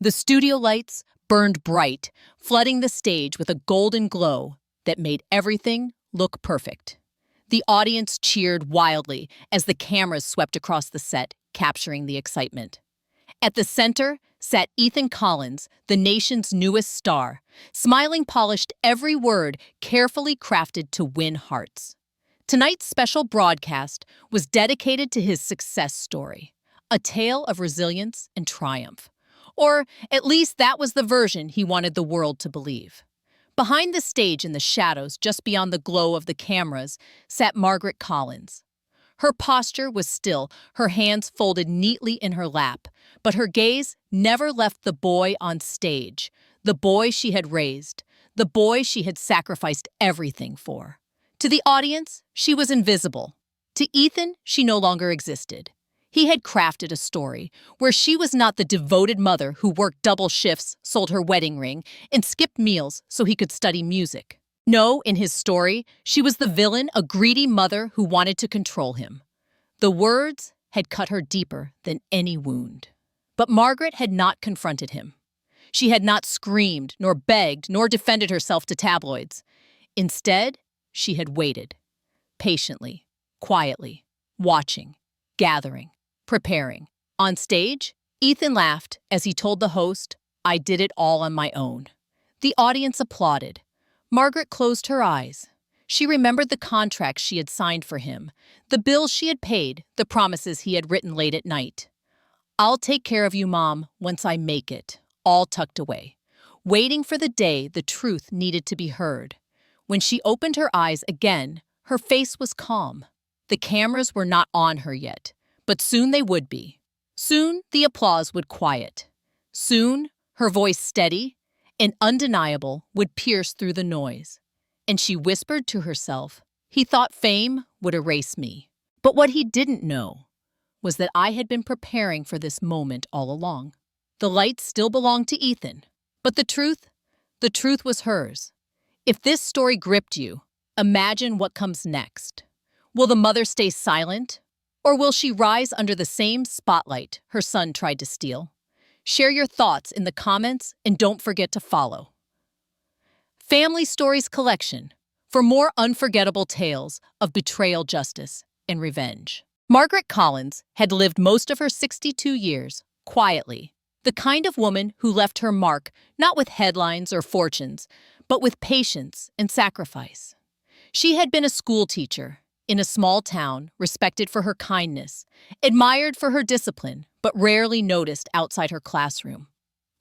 The studio lights burned bright, flooding the stage with a golden glow that made everything look perfect. The audience cheered wildly as the cameras swept across the set, capturing the excitement. At the center sat Ethan Collins, the nation's newest star, smiling polished every word carefully crafted to win hearts. Tonight's special broadcast was dedicated to his success story, a tale of resilience and triumph. Or at least that was the version he wanted the world to believe. Behind the stage in the shadows, just beyond the glow of the cameras, sat Margaret Collins. Her posture was still, her hands folded neatly in her lap, but her gaze never left the boy on stage, the boy she had raised, the boy she had sacrificed everything for. To the audience, she was invisible. To Ethan, she no longer existed. He had crafted a story where she was not the devoted mother who worked double shifts, sold her wedding ring, and skipped meals so he could study music. No, in his story, she was the villain, a greedy mother who wanted to control him. The words had cut her deeper than any wound. But Margaret had not confronted him. She had not screamed, nor begged, nor defended herself to tabloids. Instead, she had waited, patiently, quietly, watching, gathering, preparing. On stage, Ethan laughed as he told the host, "I did it all on my own." The audience applauded. Margaret closed her eyes. She remembered the contracts she had signed for him, the bills she had paid, the promises he had written late at night. "I'll take care of you, Mom, once I make it," all tucked away, waiting for the day the truth needed to be heard. When she opened her eyes again, her face was calm. The cameras were not on her yet, but soon they would be. Soon the applause would quiet. Soon her voice, steady and undeniable, would pierce through the noise. And she whispered to herself, "He thought fame would erase me." But what he didn't know was that I had been preparing for this moment all along. The lights still belonged to Ethan, but the truth was hers. If this story gripped you, imagine what comes next. Will the mother stay silent, or will she rise under the same spotlight her son tried to steal? Share your thoughts in the comments and don't forget to follow Family Stories Collection for more unforgettable tales of betrayal, justice, and revenge. Margaret Collins had lived most of her 62 years quietly, the kind of woman who left her mark not with headlines or fortunes, but with patience and sacrifice. She had been a school teacher in a small town, respected for her kindness, admired for her discipline, but rarely noticed outside her classroom.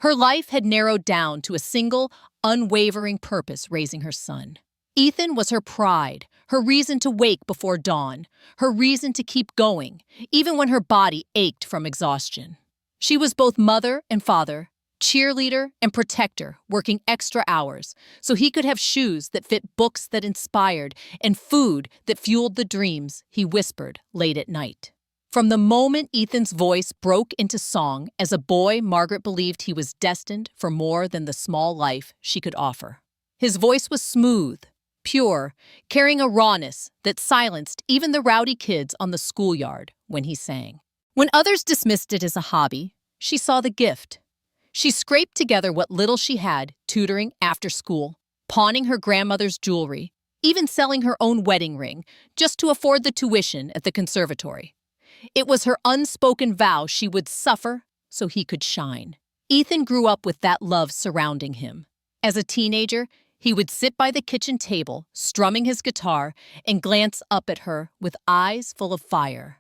Her life had narrowed down to a single, unwavering purpose: raising her son. Ethan was her pride, her reason to wake before dawn, her reason to keep going, even when her body ached from exhaustion. She was both mother and father, cheerleader and protector, working extra hours so he could have shoes that fit, books that inspired, and food that fueled the dreams he whispered late at night. From the moment Ethan's voice broke into song as a boy, Margaret believed he was destined for more than the small life she could offer. His voice was smooth, pure, carrying a rawness that silenced even the rowdy kids on the schoolyard when he sang. When others dismissed it as a hobby, she saw the gift. She scraped together what little she had, tutoring after school, pawning her grandmother's jewelry, even selling her own wedding ring just to afford the tuition at the conservatory. It was her unspoken vow she would suffer so he could shine. Ethan grew up with that love surrounding him. As a teenager, he would sit by the kitchen table, strumming his guitar, and glance up at her with eyes full of fire.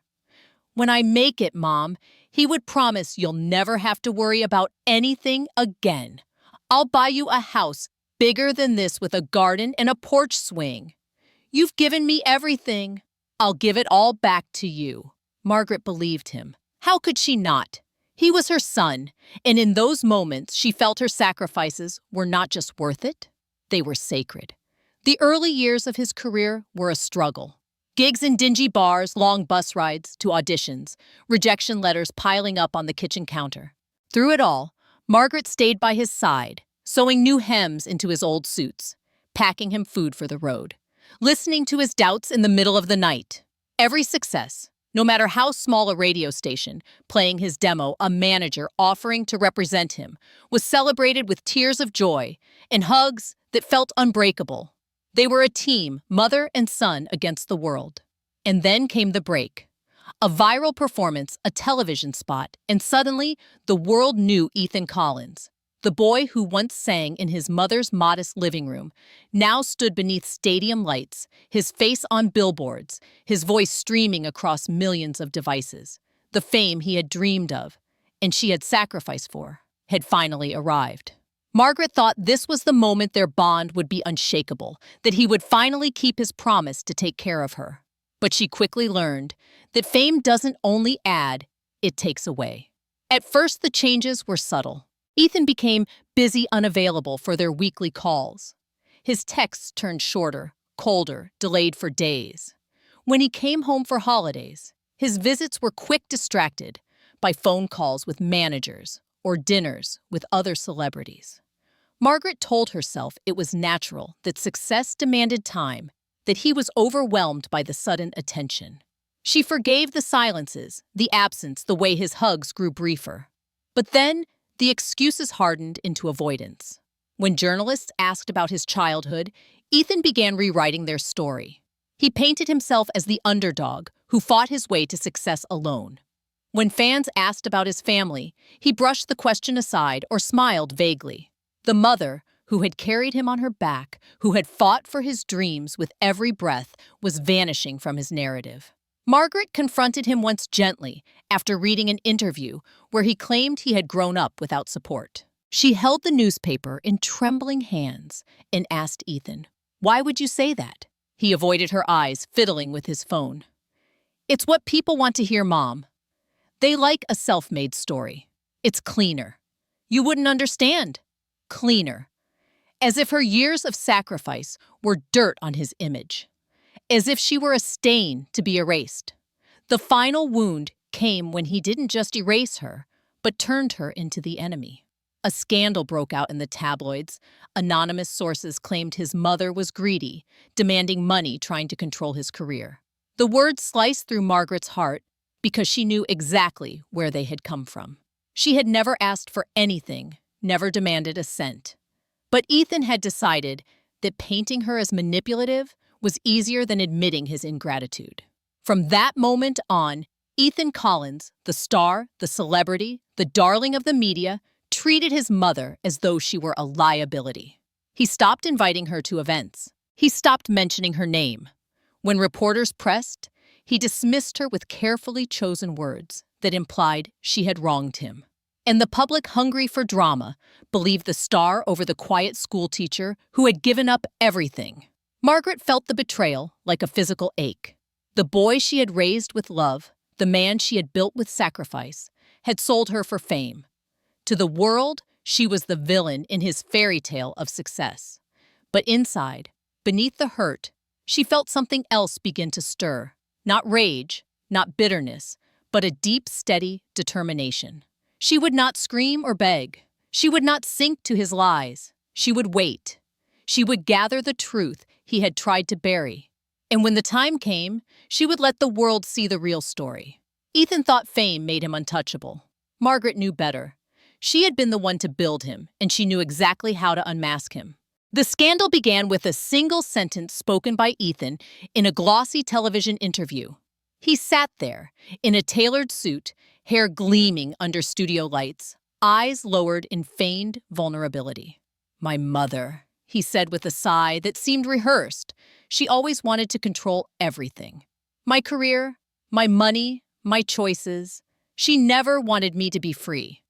"When I make it, Mom," he would promise, "you'll never have to worry about anything again. I'll buy you a house bigger than this with a garden and a porch swing. You've given me everything. I'll give it all back to you." Margaret believed him. How could she not? He was her son, and in those moments she felt her sacrifices were not just worth it, they were sacred. The early years of his career were a struggle. Gigs in dingy bars, long bus rides to auditions, rejection letters piling up on the kitchen counter. Through it all, Margaret stayed by his side, sewing new hems into his old suits, packing him food for the road, listening to his doubts in the middle of the night. Every success, No matter how small a radio station playing his demo, a manager offering to represent him, was celebrated with tears of joy and hugs that felt unbreakable. They were a team, mother and son, against the world. And then came the break. A viral performance, a television spot, and suddenly the world knew Ethan Collins. The boy who once sang in his mother's modest living room now stood beneath stadium lights, his face on billboards, his voice streaming across millions of devices. The fame he had dreamed of, and she had sacrificed for, had finally arrived. Margaret thought this was the moment their bond would be unshakable, that he would finally keep his promise to take care of her. But she quickly learned that fame doesn't only add, it takes away. At first, the changes were subtle. Ethan became busy, unavailable for their weekly calls. His texts turned shorter, colder, delayed for days. When he came home for holidays, his visits were quick distracted by phone calls with managers or dinners with other celebrities. Margaret told herself it was natural, that success demanded time, that he was overwhelmed by the sudden attention. She forgave the silences, the absence, the way his hugs grew briefer. But then, the excuses hardened into avoidance. When journalists asked about his childhood, Ethan began rewriting their story. He painted himself as the underdog who fought his way to success alone. When fans asked about his family, he brushed the question aside or smiled vaguely. The mother, who had carried him on her back, who had fought for his dreams with every breath, was vanishing from his narrative. Margaret confronted him once gently after reading an interview where he claimed he had grown up without support. She held the newspaper in trembling hands and asked Ethan, "Why would you say that?" He avoided her eyes, fiddling with his phone. "It's what people want to hear, Mom. They like a self-made story. It's cleaner. You wouldn't understand. Cleaner." As if her years of sacrifice were dirt on his image. As if she were a stain to be erased. The final wound came when he didn't just erase her, but turned her into the enemy. A scandal broke out in the tabloids. Anonymous sources claimed his mother was greedy, demanding money, trying to control his career. The words sliced through Margaret's heart because she knew exactly where they had come from. She had never asked for anything, never demanded a cent. But Ethan had decided that painting her as manipulative was easier than admitting his ingratitude. From that moment on, Ethan Collins, the star, the celebrity, the darling of the media, treated his mother as though she were a liability. He stopped inviting her to events. He stopped mentioning her name. When reporters pressed, he dismissed her with carefully chosen words that implied she had wronged him. And the public, hungry for drama, believed the star over the quiet schoolteacher who had given up everything. Margaret felt the betrayal like a physical ache. The boy she had raised with love, the man she had built with sacrifice, had sold her for fame. To the world, she was the villain in his fairy tale of success. But inside, beneath the hurt, she felt something else begin to stir. Not rage, not bitterness, but a deep, steady determination. She would not scream or beg. She would not sink to his lies. She would wait. She would gather the truth he had tried to bury. And when the time came, she would let the world see the real story. Ethan thought fame made him untouchable. Margaret knew better. She had been the one to build him, and she knew exactly how to unmask him. The scandal began with a single sentence spoken by Ethan in a glossy television interview. He sat there, in a tailored suit, hair gleaming under studio lights, eyes lowered in feigned vulnerability. "My mother," he said with a sigh that seemed rehearsed. She always wanted to control everything. "My career, my money, my choices. She never wanted me to be free."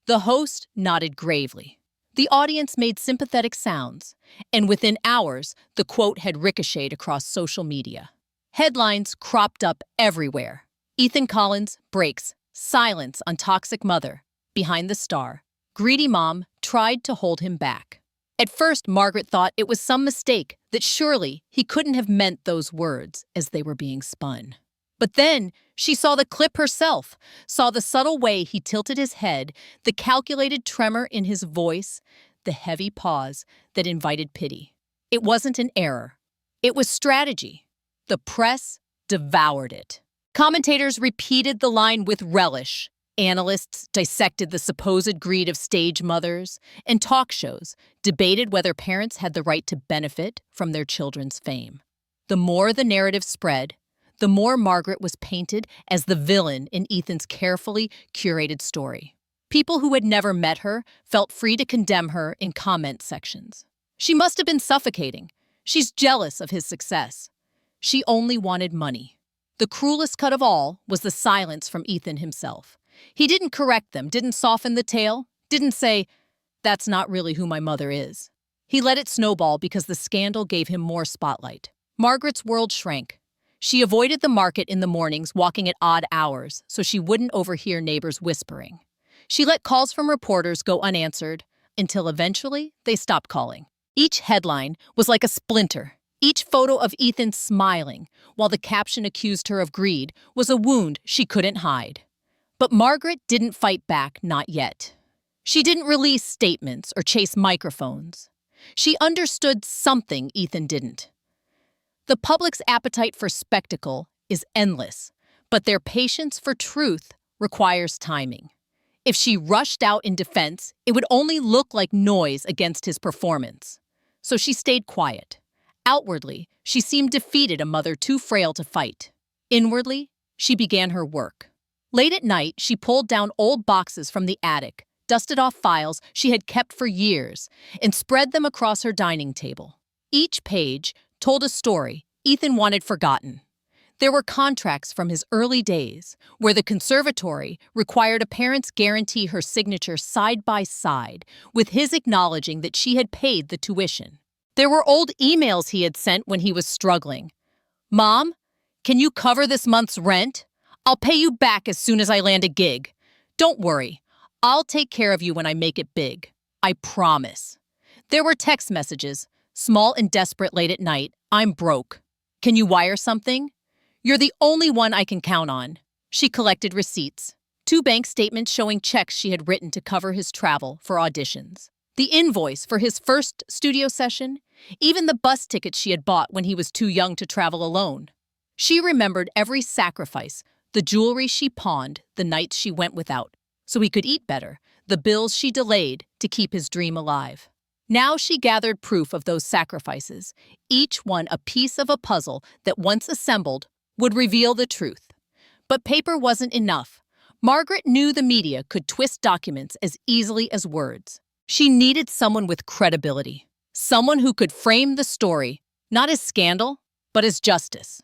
The host nodded gravely. The audience made sympathetic sounds, and within hours, the quote had ricocheted across social media. Headlines cropped up everywhere. Ethan Collins breaks silence on toxic mother. Behind the star, greedy mom tried to hold him back. At first, Margaret thought it was some mistake, that surely he couldn't have meant those words as they were being spun. But then she saw the clip herself, saw the subtle way he tilted his head, the calculated tremor in his voice, the heavy pause that invited pity. It wasn't an error. It was strategy. The press devoured it. Commentators repeated the line with relish. Analysts dissected the supposed greed of stage mothers, and talk shows debated whether parents had the right to benefit from their children's fame. The more the narrative spread, the more Margaret was painted as the villain in Ethan's carefully curated story. People who had never met her felt free to condemn her in comment sections. She must have been suffocating. She's jealous of his success. She only wanted money. The cruelest cut of all was the silence from Ethan himself. He didn't correct them, didn't soften the tale, didn't say, "That's not really who my mother is." He let it snowball because the scandal gave him more spotlight. Margaret's world shrank. She avoided the market in the mornings, walking at odd hours, so she wouldn't overhear neighbors whispering. She let calls from reporters go unanswered until eventually they stopped calling. Each headline was like a splinter. Each photo of Ethan smiling, while the caption accused her of greed, was a wound she couldn't hide. But Margaret didn't fight back, not yet. She didn't release statements or chase microphones. She understood something Ethan didn't. The public's appetite for spectacle is endless, but their patience for truth requires timing. If she rushed out in defense, it would only look like noise against his performance. So she stayed quiet. Outwardly, she seemed defeated, a mother too frail to fight. Inwardly, she began her work. Late at night, she pulled down old boxes from the attic, dusted off files she had kept for years, and spread them across her dining table. Each page told a story Ethan wanted forgotten. There were contracts from his early days, where the conservatory required a parent's guarantee her signature side by side, with his acknowledging that she had paid the tuition. There were old emails he had sent when he was struggling. "Mom, can you cover this month's rent? I'll pay you back as soon as I land a gig. Don't worry, I'll take care of you when I make it big. I promise." There were text messages, small and desperate late at night. "I'm broke. Can you wire something? You're the only one I can count on." She collected receipts. 2 bank statements showing checks she had written to cover his travel for auditions. The invoice for his first studio session, even the bus tickets she had bought when he was too young to travel alone. She remembered every sacrifice, the jewelry she pawned, the nights she went without, so he could eat better, the bills she delayed to keep his dream alive. Now she gathered proof of those sacrifices, each one a piece of a puzzle that once assembled would reveal the truth. But paper wasn't enough. Margaret knew the media could twist documents as easily as words. She needed someone with credibility, someone who could frame the story, not as scandal, but as justice.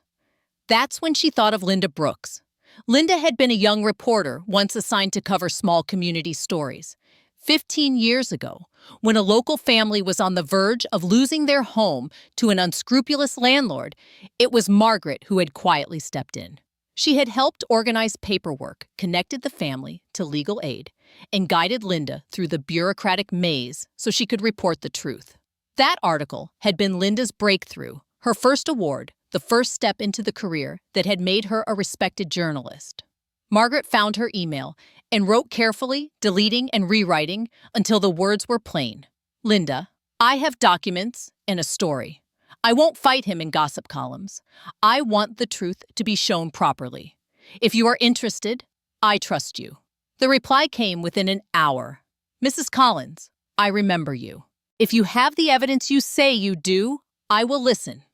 That's when she thought of Linda Brooks. Linda had been a young reporter once assigned to cover small community stories. 15 years ago, when a local family was on the verge of losing their home to an unscrupulous landlord, it was Margaret who had quietly stepped in. She had helped organize paperwork, connected the family to legal aid, and guided Linda through the bureaucratic maze so she could report the truth. That article had been Linda's breakthrough, her first award, the first step into the career that had made her a respected journalist. Margaret found her email and wrote carefully, deleting and rewriting until the words were plain. "Linda, I have documents and a story. I won't fight him in gossip columns. I want the truth to be shown properly. If you are interested, I trust you." The reply came within an hour. "Mrs. Collins, I remember you. If you have the evidence you say you do, I will listen.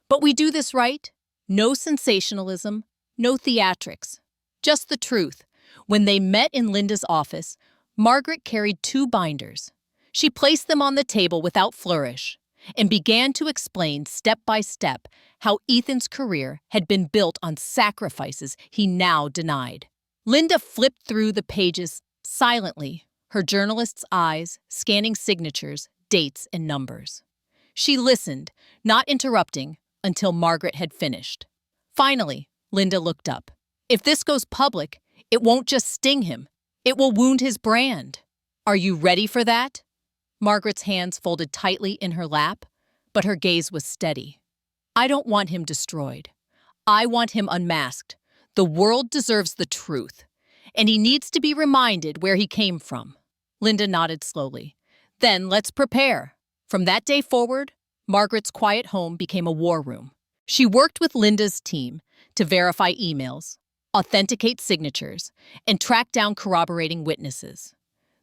But we do this right? No sensationalism, no theatrics. Just the truth." When they met in Linda's office, Margaret carried 2 binders. She placed them on the table without flourish and began to explain step by step how Ethan's career had been built on sacrifices he now denied. Linda flipped through the pages silently, her journalist's eyes scanning signatures, dates, and numbers. She listened, not interrupting, until Margaret had finished. Finally, Linda looked up. "If this goes public, it won't just sting him. It will wound his brand. Are you ready for that?" Margaret's hands folded tightly in her lap, but her gaze was steady. "I don't want him destroyed. I want him unmasked. The world deserves the truth, and he needs to be reminded where he came from." Linda nodded slowly. "Then let's prepare." From that day forward, Margaret's quiet home became a war room. She worked with Linda's team, to verify emails, authenticate signatures, and track down corroborating witnesses.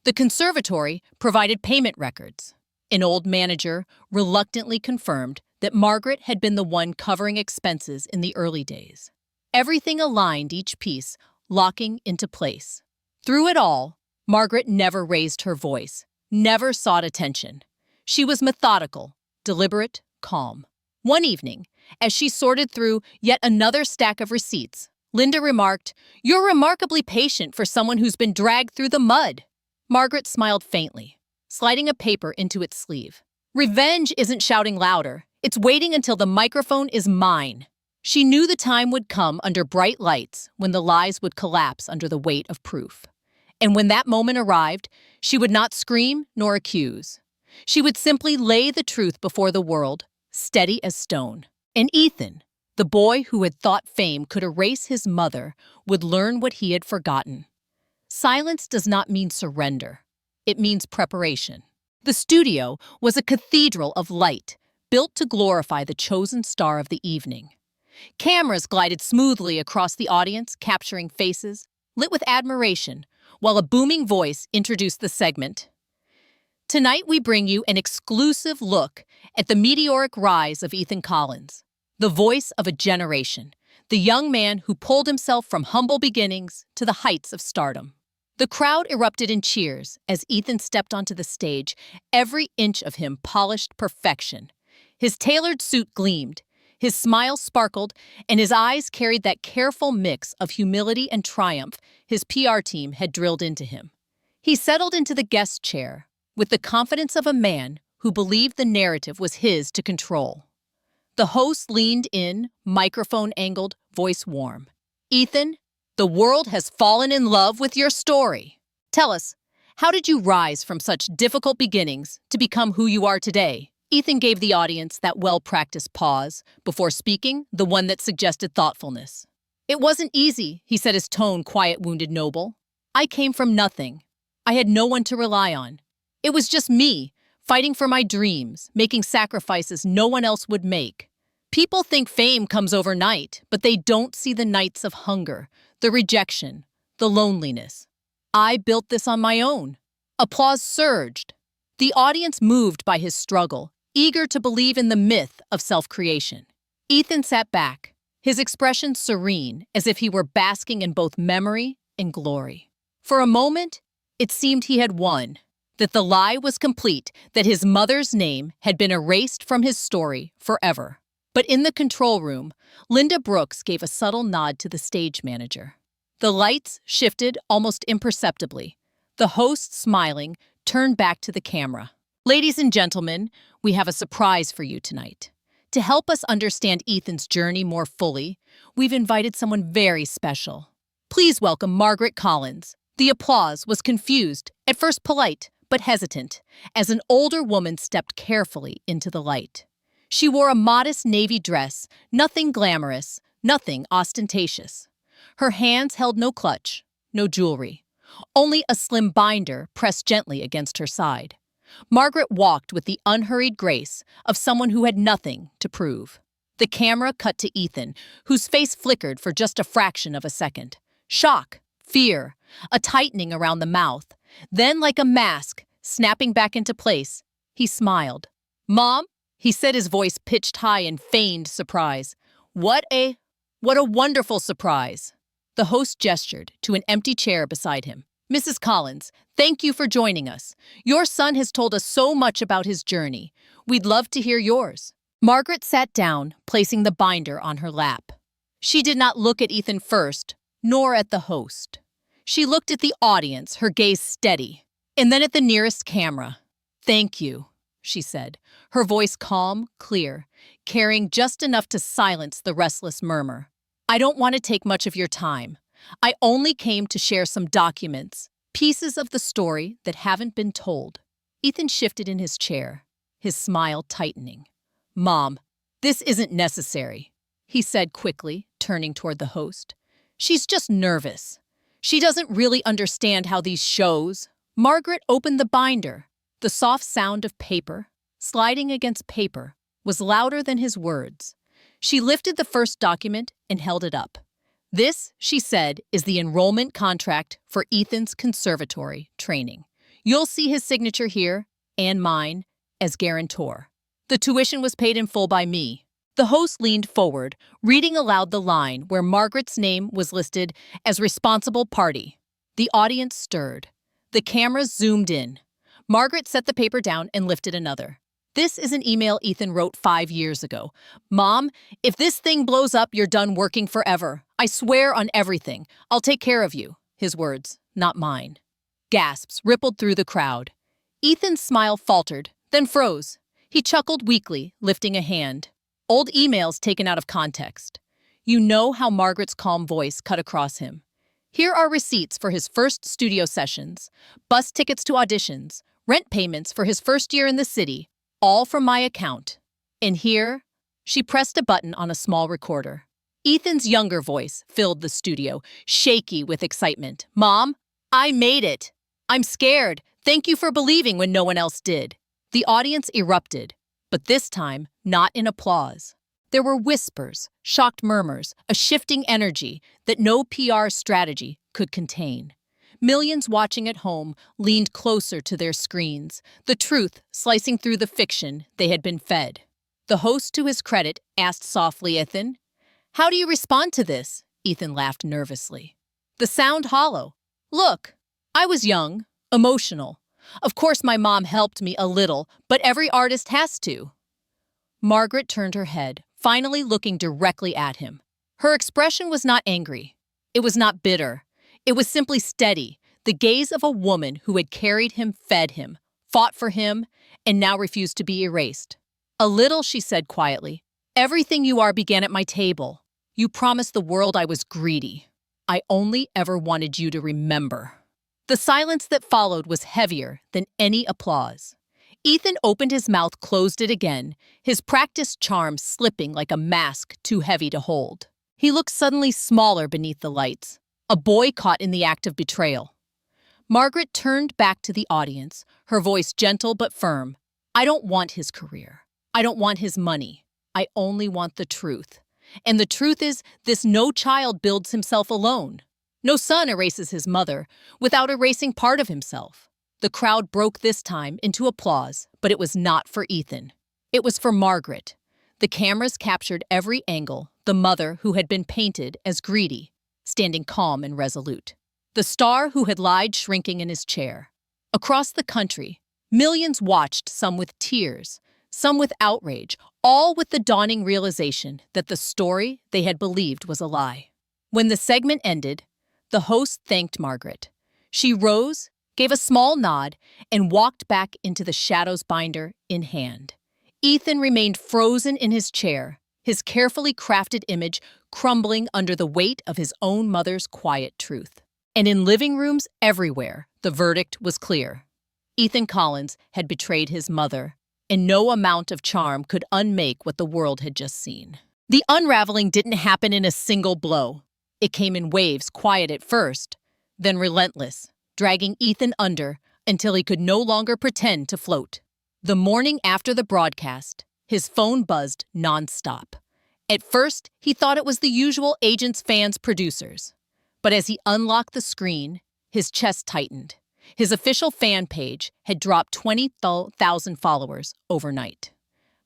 The conservatory provided payment records. An old manager reluctantly confirmed that Margaret had been the one covering expenses in the early days. Everything aligned, each piece locking into place. Through it all, Margaret never raised her voice, never sought attention. She was methodical, deliberate, calm. One evening, as she sorted through yet another stack of receipts, Linda remarked, "You're remarkably patient for someone who's been dragged through the mud." Margaret smiled faintly, sliding a paper into its sleeve. "Revenge isn't shouting louder. It's waiting until the microphone is mine." She knew the time would come under bright lights when the lies would collapse under the weight of proof. And when that moment arrived, she would not scream nor accuse. She would simply lay the truth before the world, steady as stone. And Ethan, the boy who had thought fame could erase his mother, would learn what he had forgotten. Silence does not mean surrender. It means preparation. The studio was a cathedral of light, built to glorify the chosen star of the evening. Cameras glided smoothly across the audience, capturing faces lit with admiration, while a booming voice introduced the segment. Tonight we bring you an exclusive look at the meteoric rise of Ethan Collins, the voice of a generation, the young man who pulled himself from humble beginnings to the heights of stardom. The crowd erupted in cheers as Ethan stepped onto the stage, every inch of him polished perfection. His tailored suit gleamed, his smile sparkled, and his eyes carried that careful mix of humility and triumph his PR team had drilled into him. He settled into the guest chair with the confidence of a man who believed the narrative was his to control. The host leaned in, microphone angled, voice warm. "Ethan, the world has fallen in love with your story. Tell us, how did you rise from such difficult beginnings to become who you are today?" Ethan gave the audience that well-practiced pause before speaking, the one that suggested thoughtfulness. "It wasn't easy," he said, his tone quiet, wounded, noble. "I came from nothing. I had no one to rely on. It was just me, fighting for my dreams, making sacrifices no one else would make. People think fame comes overnight, but they don't see the nights of hunger, the rejection, the loneliness. I built this on my own." Applause surged. The audience moved by his struggle, eager to believe in the myth of self-creation. Ethan sat back, his expression serene, as if he were basking in both memory and glory. For a moment, it seemed he had won, that the lie was complete, that his mother's name had been erased from his story forever. But in the control room, Linda Brooks gave a subtle nod to the stage manager. The lights shifted almost imperceptibly. The host, smiling, turned back to the camera. "Ladies and gentlemen, we have a surprise for you tonight. To help us understand Ethan's journey more fully, we've invited someone very special. Please welcome Margaret Collins." The applause was confused, at first polite, but hesitant, as an older woman stepped carefully into the light. She wore a modest navy dress, nothing glamorous, nothing ostentatious. Her hands held no clutch, no jewelry, only a slim binder pressed gently against her side. Margaret walked with the unhurried grace of someone who had nothing to prove. The camera cut to Ethan, whose face flickered for just a fraction of a second. Shock, fear, a tightening around the mouth. Then, like a mask, snapping back into place, he smiled. "Mom?" he said, his voice pitched high in feigned surprise. What a wonderful surprise." The host gestured to an empty chair beside him. "Mrs. Collins, thank you for joining us. Your son has told us so much about his journey. We'd love to hear yours." Margaret sat down, placing the binder on her lap. She did not look at Ethan first, nor at the host. She looked at the audience, her gaze steady, and then at the nearest camera. "Thank you," she said, her voice calm, clear, carrying just enough to silence the restless murmur. "I don't want to take much of your time. I only came to share some documents, pieces of the story that haven't been told." Ethan shifted in his chair, his smile tightening. "Mom, this isn't necessary," he said quickly, turning toward the host. "She's just nervous. She doesn't really understand how these shows." Margaret opened the binder. The soft sound of paper, sliding against paper, was louder than his words. She lifted the first document and held it up. This, she said, is the enrollment contract for Ethan's conservatory training. You'll see his signature here, and mine, as guarantor. The tuition was paid in full by me. The host leaned forward, reading aloud the line where Margaret's name was listed as responsible party. The audience stirred. The cameras zoomed in. Margaret set the paper down and lifted another. This is an email Ethan wrote 5 years ago. Mom, if this thing blows up, you're done working forever. I swear on everything. I'll take care of you. His words, not mine. Gasps rippled through the crowd. Ethan's smile faltered, then froze. He chuckled weakly, lifting a hand. Old emails taken out of context. You know how Margaret's calm voice cut across him. Here are receipts for his first studio sessions, bus tickets to auditions, rent payments for his first year in the city, all from my account. And here, she pressed a button on a small recorder. Ethan's younger voice filled the studio, shaky with excitement. Mom, I made it. I'm scared. Thank you for believing when no one else did. The audience erupted, but this time not in applause. There were whispers, shocked murmurs, a shifting energy that no PR strategy could contain. Millions watching at home leaned closer to their screens, the truth slicing through the fiction they had been fed. The host, to his credit, asked softly, Ethan, how do you respond to this? Ethan laughed nervously. The sound hollow. Look, I was young, emotional. Of course my mom helped me a little, but every artist has to. Margaret turned her head, finally looking directly at him. Her expression was not angry. It was not bitter. It was simply steady, the gaze of a woman who had carried him, fed him, fought for him, and now refused to be erased. A little, she said quietly. Everything you are began at my table. You promised the world I was greedy. I only ever wanted you to remember. The silence that followed was heavier than any applause. Ethan opened his mouth, closed it again, his practiced charm slipping like a mask too heavy to hold. He looked suddenly smaller beneath the lights, a boy caught in the act of betrayal. Margaret turned back to the audience, her voice gentle but firm. I don't want his career. I don't want his money. I only want the truth. And the truth is, this no child builds himself alone. No son erases his mother without erasing part of himself. The crowd broke this time into applause, but it was not for Ethan. It was for Margaret. The cameras captured every angle, the mother who had been painted as greedy, standing calm and resolute. The star who had lied shrinking in his chair. Across the country, millions watched, some with tears, some with outrage, all with the dawning realization that the story they had believed was a lie. When the segment ended, the host thanked Margaret. She rose, gave a small nod, and walked back into the shadows, binder in hand. Ethan remained frozen in his chair, his carefully crafted image crumbling under the weight of his own mother's quiet truth. And in living rooms everywhere, the verdict was clear. Ethan Collins had betrayed his mother, and no amount of charm could unmake what the world had just seen. The unraveling didn't happen in a single blow. It came in waves, quiet at first, then relentless, dragging Ethan under until he could no longer pretend to float. The morning after the broadcast, his phone buzzed nonstop. At first, he thought it was the usual agents, fans, producers. But as he unlocked the screen, his chest tightened. His official fan page had dropped 20,000 followers overnight.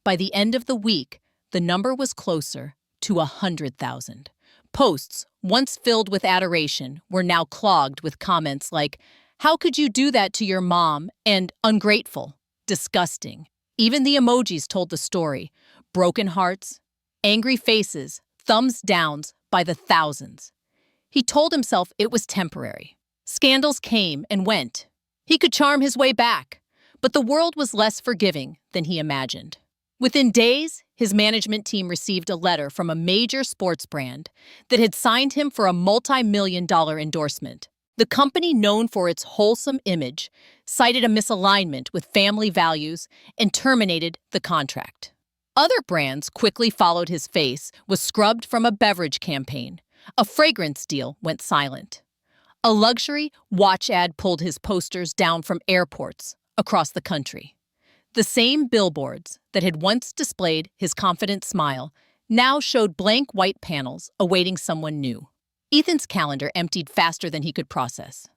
By the end of the week, the number was closer to 100,000. Posts, once filled with adoration, were now clogged with comments like, "How could you do that to your mom?" and "ungrateful," "disgusting." Even the emojis told the story. Broken hearts, angry faces, thumbs downs by the thousands. He told himself it was temporary. Scandals came and went. He could charm his way back, but the world was less forgiving than he imagined. Within days, his management team received a letter from a major sports brand that had signed him for a multi-million-dollar endorsement. The company, known for its wholesome image, cited a misalignment with family values and terminated the contract. Other brands quickly followed. His face was scrubbed from a beverage campaign. A fragrance deal went silent. A luxury watch ad pulled his posters down from airports across the country. The same billboards that had once displayed his confident smile now showed blank white panels awaiting someone new. Ethan's calendar emptied faster than he could process.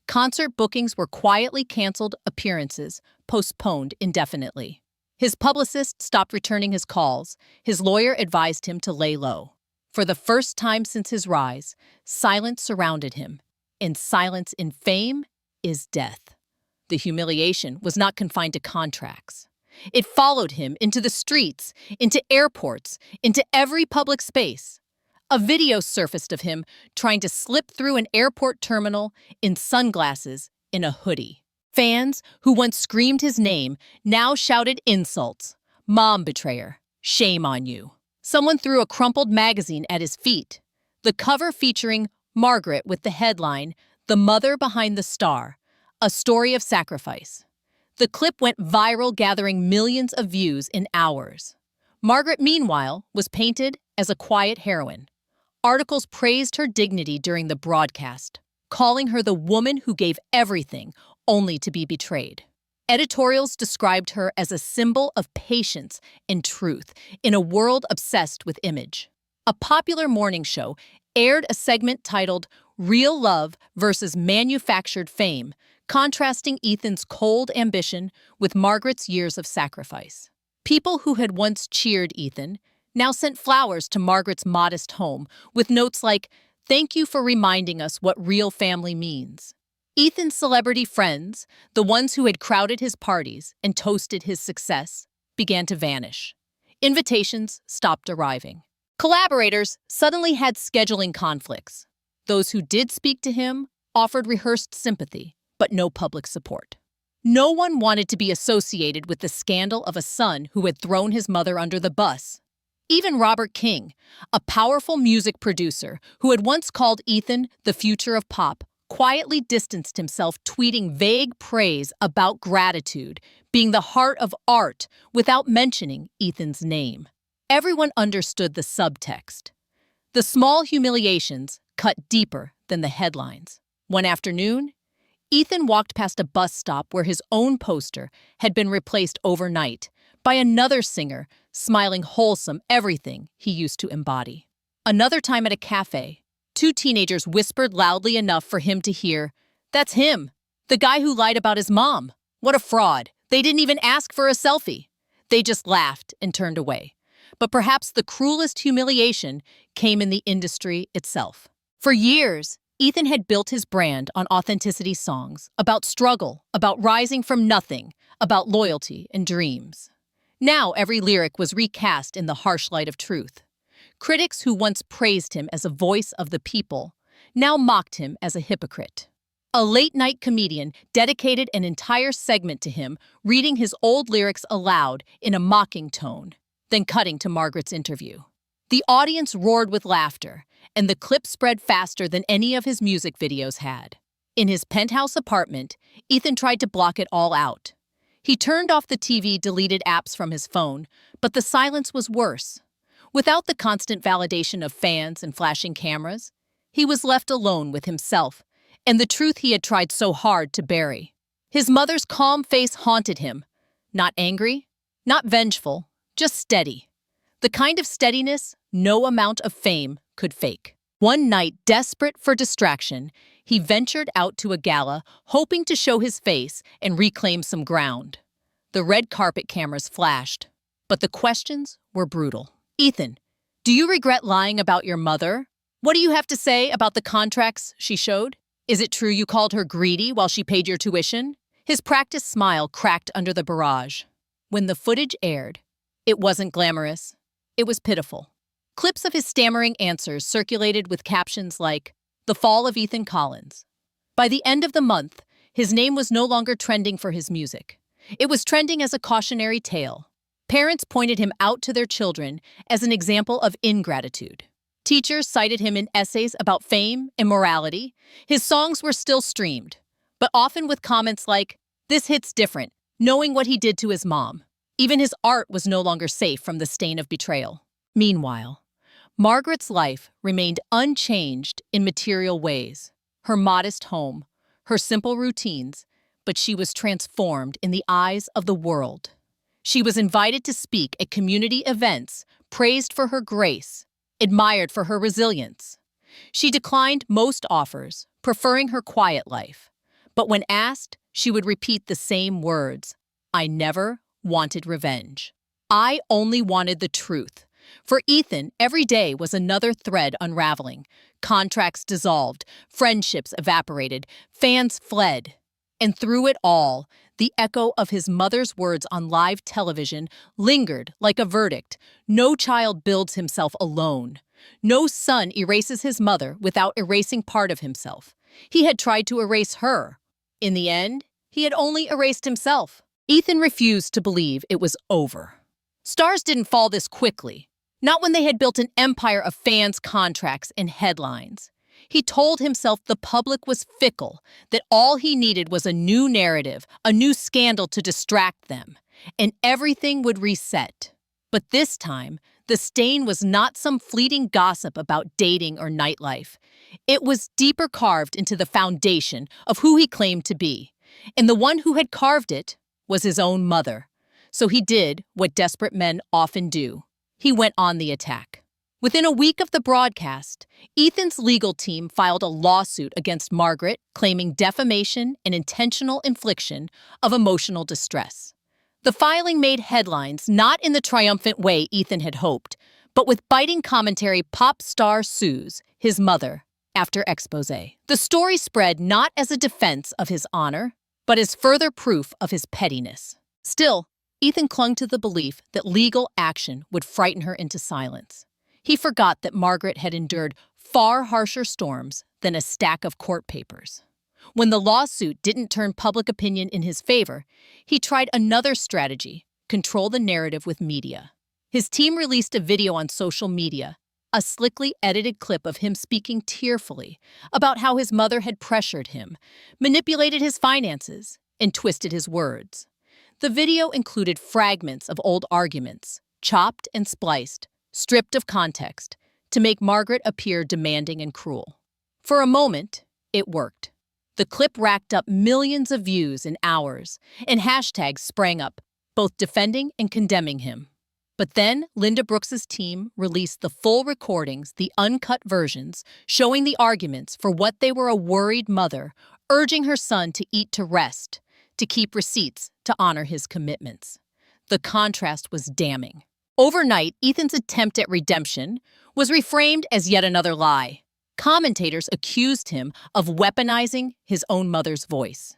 Concert bookings were quietly canceled, appearances postponed indefinitely. His publicist stopped returning his calls. His lawyer advised him to lay low. For the first time since his rise, silence surrounded him, and silence in fame is death. The humiliation was not confined to contracts. It followed him into the streets, into airports, into every public space. A video surfaced of him trying to slip through an airport terminal in sunglasses in a hoodie. Fans who once screamed his name now shouted insults. "Mom betrayer, shame on you." Someone threw a crumpled magazine at his feet, the cover featuring Margaret with the headline, "The Mother Behind the Star, a Story of Sacrifice." The clip went viral, gathering millions of views in hours. Margaret, meanwhile, was painted as a quiet heroine. Articles praised her dignity during the broadcast, calling her the woman who gave everything only to be betrayed. Editorials described her as a symbol of patience and truth in a world obsessed with image. A popular morning show aired a segment titled "Real Love versus Manufactured Fame," contrasting Ethan's cold ambition with Margaret's years of sacrifice. People who had once cheered Ethan now sent flowers to Margaret's modest home with notes like, "Thank you for reminding us what real family means." Ethan's celebrity friends, the ones who had crowded his parties and toasted his success, began to vanish. Invitations stopped arriving. Collaborators suddenly had scheduling conflicts. Those who did speak to him offered rehearsed sympathy, but no public support. No one wanted to be associated with the scandal of a son who had thrown his mother under the bus. Even Robert King, a powerful music producer who had once called Ethan the future of pop, quietly distanced himself, tweeting vague praise about gratitude being the heart of art without mentioning Ethan's name. Everyone understood the subtext. The small humiliations cut deeper than the headlines. One afternoon, Ethan walked past a bus stop where his own poster had been replaced overnight by another singer smiling wholesome everything he used to embody. Another time at a cafe, two teenagers whispered loudly enough for him to hear, "That's him, the guy who lied about his mom. What a fraud. They didn't even ask for a selfie." They just laughed and turned away. But perhaps the cruelest humiliation came in the industry itself. For years, Ethan had built his brand on authenticity songs, about struggle, about rising from nothing, about loyalty and dreams. Now every lyric was recast in the harsh light of truth. Critics who once praised him as a voice of the people now mocked him as a hypocrite. A late-night comedian dedicated an entire segment to him, reading his old lyrics aloud in a mocking tone, then cutting to Margaret's interview. The audience roared with laughter, and the clip spread faster than any of his music videos had. In his penthouse apartment, Ethan tried to block it all out. He turned off the TV, deleted apps from his phone, but the silence was worse. Without the constant validation of fans and flashing cameras, he was left alone with himself and the truth he had tried so hard to bury. His mother's calm face haunted him. Not angry, not vengeful, just steady. The kind of steadiness no amount of fame could fake. One night, desperate for distraction, he ventured out to a gala, hoping to show his face and reclaim some ground. The red carpet cameras flashed, but the questions were brutal. "Ethan, do you regret lying about your mother? What do you have to say about the contracts she showed? Is it true you called her greedy while she paid your tuition?" His practiced smile cracked under the barrage. When the footage aired, it wasn't glamorous. It was pitiful. Clips of his stammering answers circulated with captions like, "The Fall of Ethan Collins." By the end of the month, his name was no longer trending for his music. It was trending as a cautionary tale. Parents pointed him out to their children as an example of ingratitude. Teachers cited him in essays about fame and morality. His songs were still streamed, but often with comments like, "This hits different," knowing what he did to his mom. Even his art was no longer safe from the stain of betrayal. Meanwhile, Margaret's life remained unchanged in material ways. Her modest home, her simple routines, but she was transformed in the eyes of the world. She was invited to speak at community events, praised for her grace, admired for her resilience. She declined most offers, preferring her quiet life. But when asked, she would repeat the same words: "I never wanted revenge. I only wanted the truth." For Ethan, every day was another thread unraveling. Contracts dissolved, friendships evaporated, fans fled. And through it all, the echo of his mother's words on live television lingered like a verdict. No child builds himself alone. No son erases his mother without erasing part of himself. He had tried to erase her. In the end, he had only erased himself. Ethan refused to believe it was over. Stars didn't fall this quickly. Not when they had built an empire of fans, contracts, and headlines. He told himself the public was fickle, that all he needed was a new narrative, a new scandal to distract them, and everything would reset. But this time, the stain was not some fleeting gossip about dating or nightlife. It was deeper carved into the foundation of who he claimed to be. And the one who had carved it was his own mother. So he did what desperate men often do. He went on the attack. Within a week of the broadcast, Ethan's legal team filed a lawsuit against Margaret, claiming defamation and intentional infliction of emotional distress. The filing made headlines not in the triumphant way Ethan had hoped, but with biting commentary. Pop star sues his mother after expose. The story spread not as a defense of his honor, but as further proof of his pettiness. Still, Ethan clung to the belief that legal action would frighten her into silence. He forgot that Margaret had endured far harsher storms than a stack of court papers. When the lawsuit didn't turn public opinion in his favor, he tried another strategy: control the narrative with media. His team released a video on social media, a slickly edited clip of him speaking tearfully about how his mother had pressured him, manipulated his finances, and twisted his words. The video included fragments of old arguments, chopped and spliced, stripped of context, to make Margaret appear demanding and cruel. For a moment, it worked. The clip racked up millions of views in hours, and hashtags sprang up, both defending and condemning him. But then Linda Brooks's team released the full recordings, the uncut versions, showing the arguments for what they were: a worried mother, urging her son to eat to rest, to keep receipts, to honor his commitments. The contrast was damning. Overnight, Ethan's attempt at redemption was reframed as yet another lie. Commentators accused him of weaponizing his own mother's voice.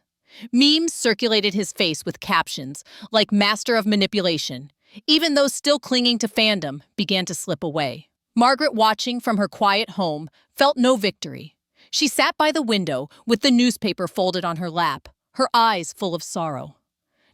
Memes circulated his face with captions like "master of manipulation." Even those still clinging to fandom began to slip away. Margaret, watching from her quiet home, felt no victory. She sat by the window with the newspaper folded on her lap, her eyes full of sorrow.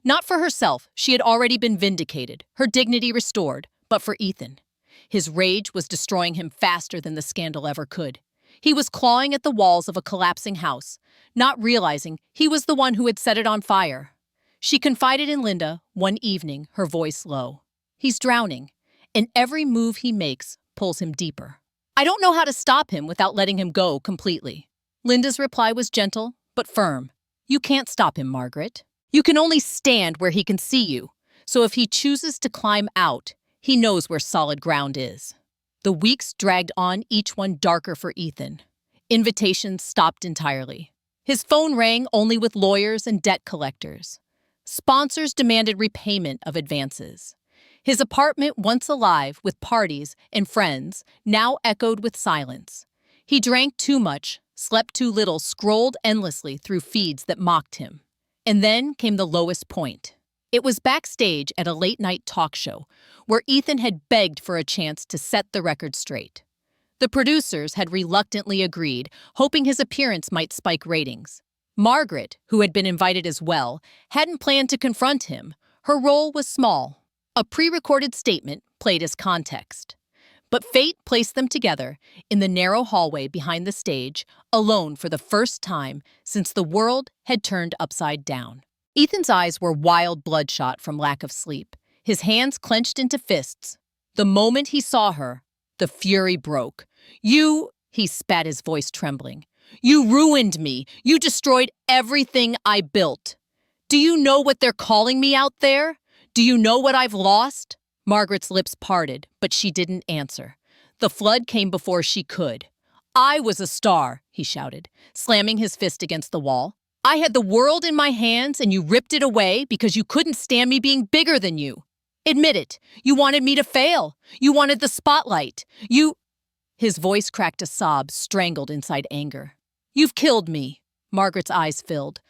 Not for herself, she had already been vindicated, her dignity restored, but for Ethan. His rage was destroying him faster than the scandal ever could. He was clawing at the walls of a collapsing house, not realizing he was the one who had set it on fire. She confided in Linda one evening, her voice low. "He's drowning, and every move he makes pulls him deeper. I don't know how to stop him without letting him go completely." Linda's reply was gentle but firm. "You can't stop him, Margaret. You can only stand where he can see you. So if he chooses to climb out, he knows where solid ground is." The weeks dragged on, each one darker for Ethan. Invitations stopped entirely. His phone rang only with lawyers and debt collectors. Sponsors demanded repayment of advances. His apartment, once alive with parties and friends, now echoed with silence. He drank too much, slept too little, scrolled endlessly through feeds that mocked him. And then came the lowest point. It was backstage at a late-night talk show where Ethan had begged for a chance to set the record straight. The producers had reluctantly agreed, hoping his appearance might spike ratings. Margaret, who had been invited as well, hadn't planned to confront him. Her role was small. A pre-recorded statement played as context. But fate placed them together in the narrow hallway behind the stage, alone for the first time since the world had turned upside down. Ethan's eyes were wild, bloodshot from lack of sleep, his hands clenched into fists. The moment he saw her, the fury broke. "You," he spat, his voice trembling, "you ruined me. You destroyed everything I built. Do you know what they're calling me out there? Do you know what I've lost? Margaret's lips parted, but she didn't answer. The flood came before she could. I was a star, he shouted, slamming his fist against the wall. I had the world in my hands and you ripped it away because you couldn't stand me being bigger than you. Admit it, you wanted me to fail. You wanted the spotlight. His voice cracked a sob, strangled inside anger. You've killed me. Margaret's eyes filled,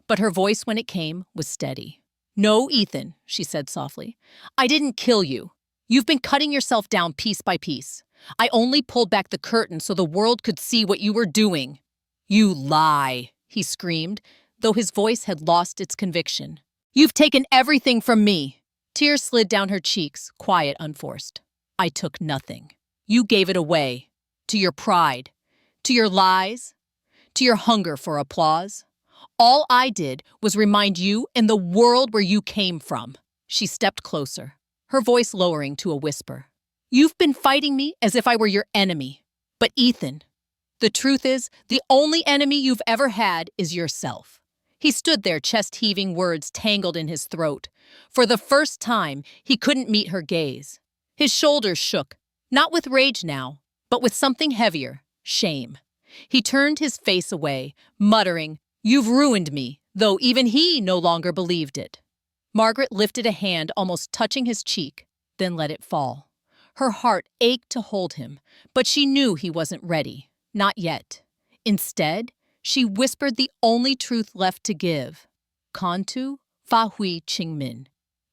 but her voice when it came was steady. No, Ethan, she said softly. I didn't kill you. You've been cutting yourself down piece by piece. I only pulled back the curtain so the world could see what you were doing. You lie, he screamed, though his voice had lost its conviction. You've taken everything from me. Tears slid down her cheeks, quiet, unforced. I took nothing. You gave it away. To your pride. To your lies. To your hunger for applause. All I did was remind you and the world where you came from. She stepped closer, her voice lowering to a whisper. You've been fighting me as if I were your enemy. But Ethan, the truth is, the only enemy you've ever had is yourself. He stood there, chest-heaving, words tangled in his throat. For the first time, he couldn't meet her gaze. His shoulders shook, not with rage now, but with something heavier, shame. He turned his face away, muttering, You've ruined me, though even he no longer believed it. Margaret lifted a hand, almost touching his cheek, then let it fall. Her heart ached to hold him, but she knew he wasn't ready. Not yet. Instead, she whispered the only truth left to give. Kantu fa hui ching min.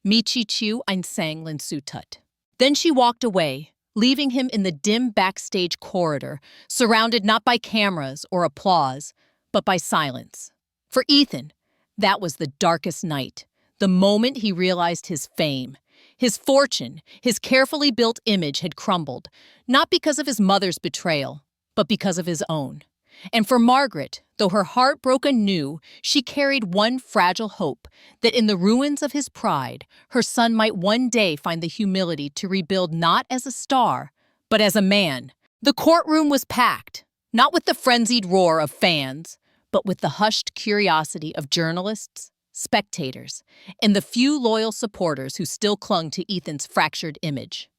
Mi chi chiu ein sang lin su tut. Then she walked away, leaving him in the dim backstage corridor, surrounded not by cameras or applause, but by silence. For Ethan, that was the darkest night, the moment he realized his fame. His fortune, his carefully built image had crumbled, not because of his mother's betrayal, but because of his own. And for Margaret, though her heart broke anew, she carried one fragile hope, that in the ruins of his pride, her son might one day find the humility to rebuild not as a star, but as a man. The courtroom was packed, not with the frenzied roar of fans, but with the hushed curiosity of journalists, spectators, and the few loyal supporters who still clung to Ethan's fractured image.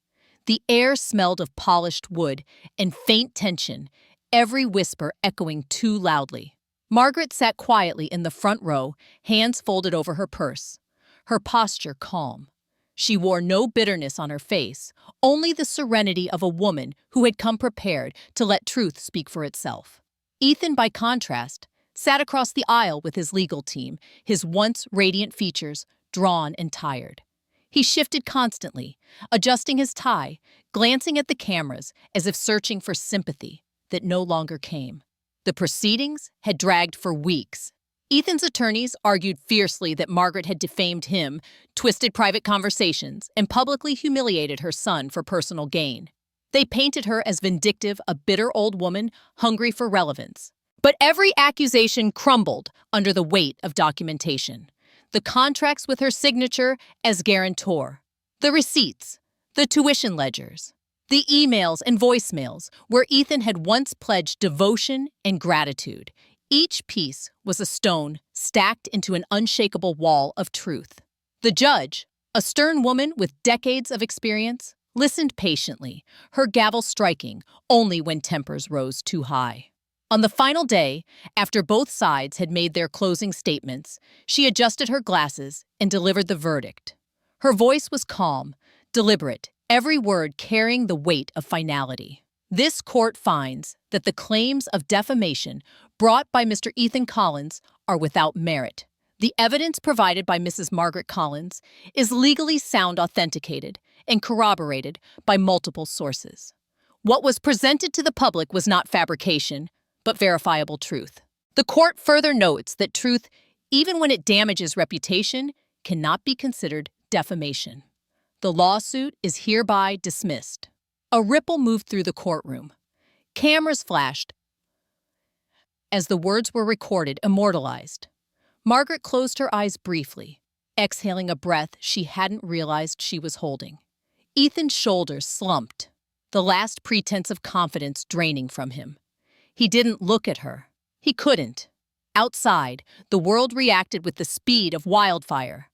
The air smelled of polished wood and faint tension, every whisper echoing too loudly. Margaret sat quietly in the front row, hands folded over her purse, her posture calm. She wore no bitterness on her face, only the serenity of a woman who had come prepared to let truth speak for itself. Ethan, by contrast, sat across the aisle with his legal team, his once radiant features drawn and tired. He shifted constantly, adjusting his tie, glancing at the cameras as if searching for sympathy that no longer came. The proceedings had dragged for weeks. Ethan's attorneys argued fiercely that Margaret had defamed him, twisted private conversations, and publicly humiliated her son for personal gain. They painted her as vindictive, a bitter old woman hungry for relevance. But every accusation crumbled under the weight of documentation. The contracts with her signature as guarantor, the receipts, the tuition ledgers, the emails and voicemails where Ethan had once pledged devotion and gratitude. Each piece was a stone stacked into an unshakable wall of truth. The judge, a stern woman with decades of experience, listened patiently, her gavel striking only when tempers rose too high. On the final day, after both sides had made their closing statements, she adjusted her glasses and delivered the verdict. Her voice was calm, deliberate, every word carrying the weight of finality. This court finds that the claims of defamation brought by Mr. Ethan Collins are without merit. The evidence provided by Mrs. Margaret Collins is legally sound, authenticated, and corroborated by multiple sources. What was presented to the public was not fabrication, but verifiable truth. The court further notes that truth, even when it damages reputation, cannot be considered defamation. The lawsuit is hereby dismissed. A ripple moved through the courtroom. Cameras flashed as the words were recorded, immortalized. Margaret closed her eyes briefly, exhaling a breath she hadn't realized she was holding. Ethan's shoulders slumped, the last pretense of confidence draining from him. He didn't look at her. He couldn't. Outside, the world reacted with the speed of wildfire.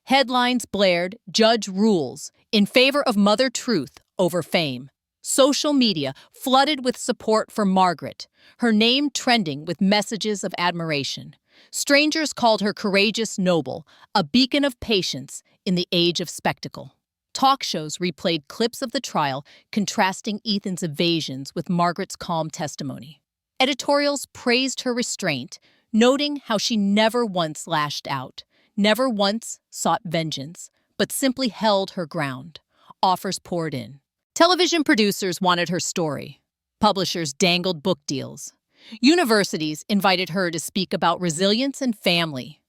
Headlines blared, "Judge rules," in favor of Mother Truth over fame. Social media flooded with support for Margaret, her name trending with messages of admiration. Strangers called her courageous noble, a beacon of patience in the age of spectacle. Talk shows replayed clips of the trial, contrasting Ethan's evasions with Margaret's calm testimony. Editorials praised her restraint, noting how she never once lashed out, never once sought vengeance, but simply held her ground. Offers poured in. Television producers wanted her story. Publishers dangled book deals. Universities invited her to speak about resilience and family.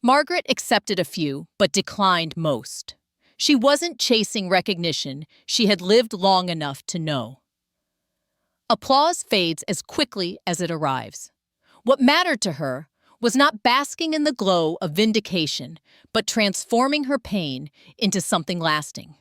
Margaret accepted a few, but declined most. She wasn't chasing recognition. She had lived long enough to know. Applause fades as quickly as it arrives. What mattered to her was not basking in the glow of vindication, but transforming her pain into something lasting.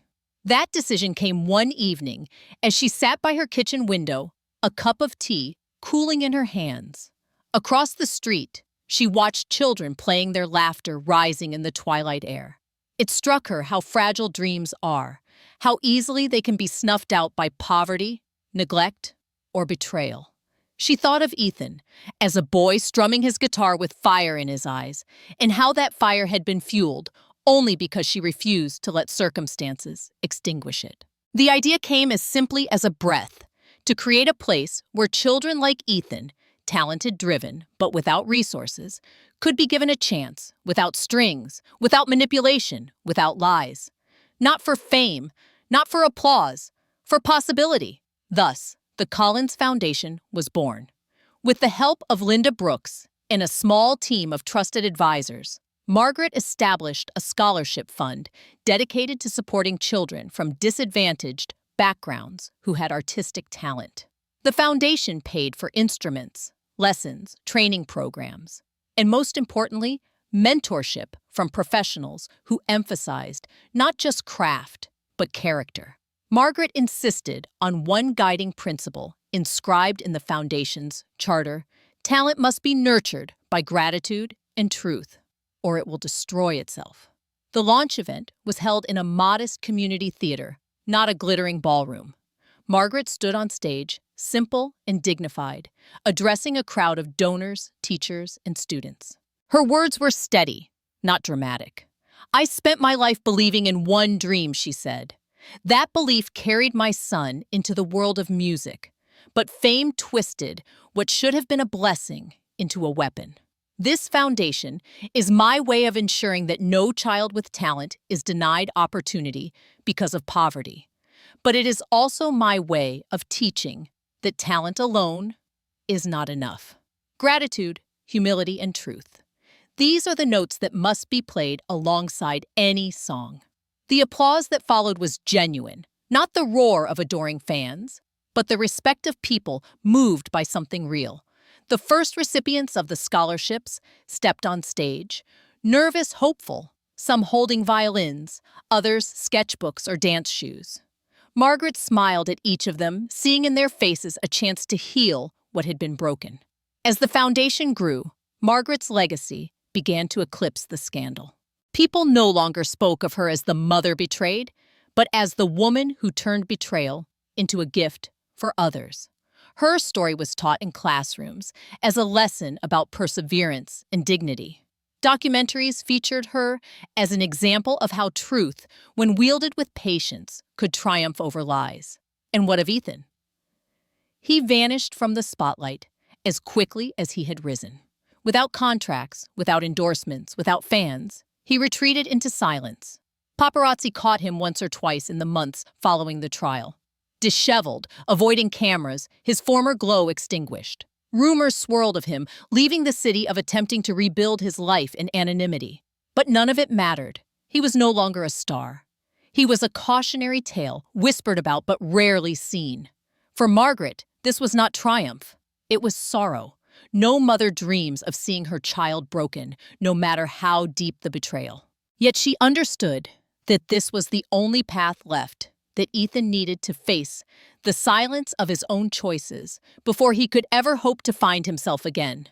That decision came one evening as she sat by her kitchen window, a cup of tea cooling in her hands. Across the street, she watched children playing, their laughter rising in the twilight air. It struck her how fragile dreams are, how easily they can be snuffed out by poverty, neglect, or betrayal. She thought of Ethan as a boy strumming his guitar with fire in his eyes, and how that fire had been fueled only because she refused to let circumstances extinguish it. The idea came as simply as a breath, to create a place where children like Ethan, talented, driven, but without resources, could be given a chance, without strings, without manipulation, without lies. Not for fame, not for applause, for possibility. Thus, the Collins Foundation was born. With the help of Linda Brooks and a small team of trusted advisors, Margaret established a scholarship fund dedicated to supporting children from disadvantaged backgrounds who had artistic talent. The foundation paid for instruments, lessons, training programs, and most importantly, mentorship from professionals who emphasized not just craft, but character. Margaret insisted on one guiding principle inscribed in the foundation's charter: talent must be nurtured by gratitude and truth, or it will destroy itself. The launch event was held in a modest community theater, not a glittering ballroom. Margaret stood on stage, simple and dignified, addressing a crowd of donors, teachers, and students. Her words were steady, not dramatic. "I spent my life believing in one dream," she said. "That belief carried my son into the world of music, but fame twisted what should have been a blessing into a weapon. This foundation is my way of ensuring that no child with talent is denied opportunity because of poverty. But it is also my way of teaching that talent alone is not enough. Gratitude, humility, and truth. These are the notes that must be played alongside any song." The applause that followed was genuine, not the roar of adoring fans, but the respect of people moved by something real. The first recipients of the scholarships stepped on stage, nervous, hopeful, some holding violins, others sketchbooks or dance shoes. Margaret smiled at each of them, seeing in their faces a chance to heal what had been broken. As the foundation grew, Margaret's legacy began to eclipse the scandal. People no longer spoke of her as the mother betrayed, but as the woman who turned betrayal into a gift for others. Her story was taught in classrooms as a lesson about perseverance and dignity. Documentaries featured her as an example of how truth, when wielded with patience, could triumph over lies. And what of Ethan? He vanished from the spotlight as quickly as he had risen. Without contracts, without endorsements, without fans, he retreated into silence. Paparazzi caught him once or twice in the months following the trial. Disheveled, avoiding cameras, his former glow extinguished. Rumors swirled of him, leaving the city of attempting to rebuild his life in anonymity. But none of it mattered. He was no longer a star. He was a cautionary tale, whispered about but rarely seen. For Margaret, this was not triumph. It was sorrow. No mother dreams of seeing her child broken, no matter how deep the betrayal. Yet she understood that this was the only path left, that Ethan needed to face the silence of his own choices before he could ever hope to find himself again.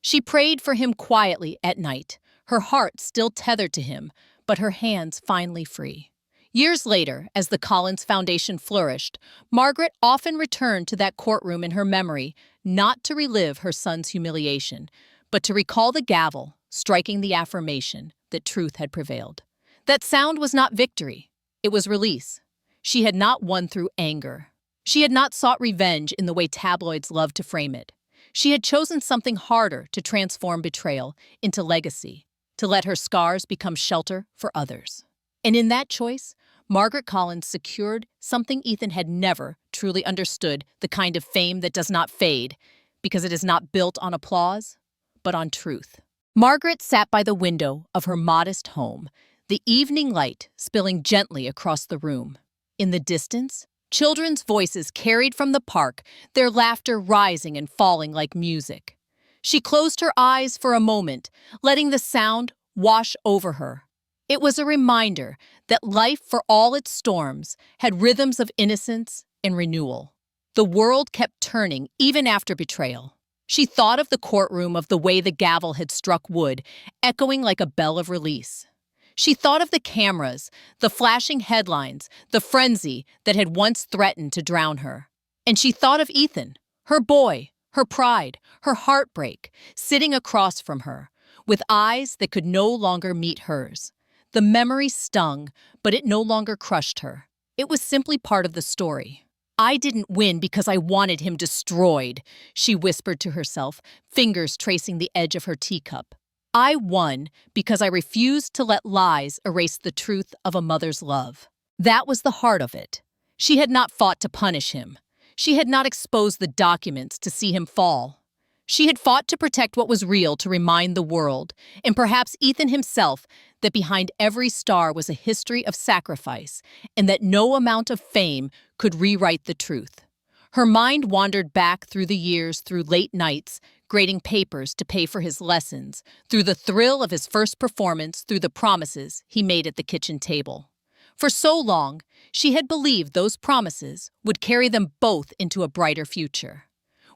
She prayed for him quietly at night, her heart still tethered to him, but her hands finally free. Years later, as the Collins Foundation flourished, Margaret often returned to that courtroom in her memory, not to relive her son's humiliation, but to recall the gavel, striking the affirmation that truth had prevailed. That sound was not victory, it was release. She had not won through anger. She had not sought revenge in the way tabloids love to frame it. She had chosen something harder to transform betrayal into legacy, to let her scars become shelter for others. And in that choice, Margaret Collins secured something Ethan had never truly understood: the kind of fame that does not fade, because it is not built on applause, but on truth. Margaret sat by the window of her modest home, the evening light spilling gently across the room. In the distance, children's voices carried from the park, their laughter rising and falling like music. She closed her eyes for a moment, letting the sound wash over her. It was a reminder that life, for all its storms, had rhythms of innocence and renewal. The world kept turning even after betrayal. She thought of the courtroom, of the way the gavel had struck wood, echoing like a bell of release. She thought of the cameras, the flashing headlines, the frenzy that had once threatened to drown her. And she thought of Ethan, her boy, her pride, her heartbreak, sitting across from her, with eyes that could no longer meet hers. The memory stung, but it no longer crushed her. It was simply part of the story. "I didn't win because I wanted him destroyed," she whispered to herself, fingers tracing the edge of her teacup. "I won because I refused to let lies erase the truth of a mother's love." That was the heart of it. She had not fought to punish him. She had not exposed the documents to see him fall. She had fought to protect what was real, to remind the world, and perhaps Ethan himself, that behind every star was a history of sacrifice, and that no amount of fame could rewrite the truth. Her mind wandered back through the years, through late nights, grading papers to pay for his lessons, through the thrill of his first performance, through the promises he made at the kitchen table. For so long, she had believed those promises would carry them both into a brighter future.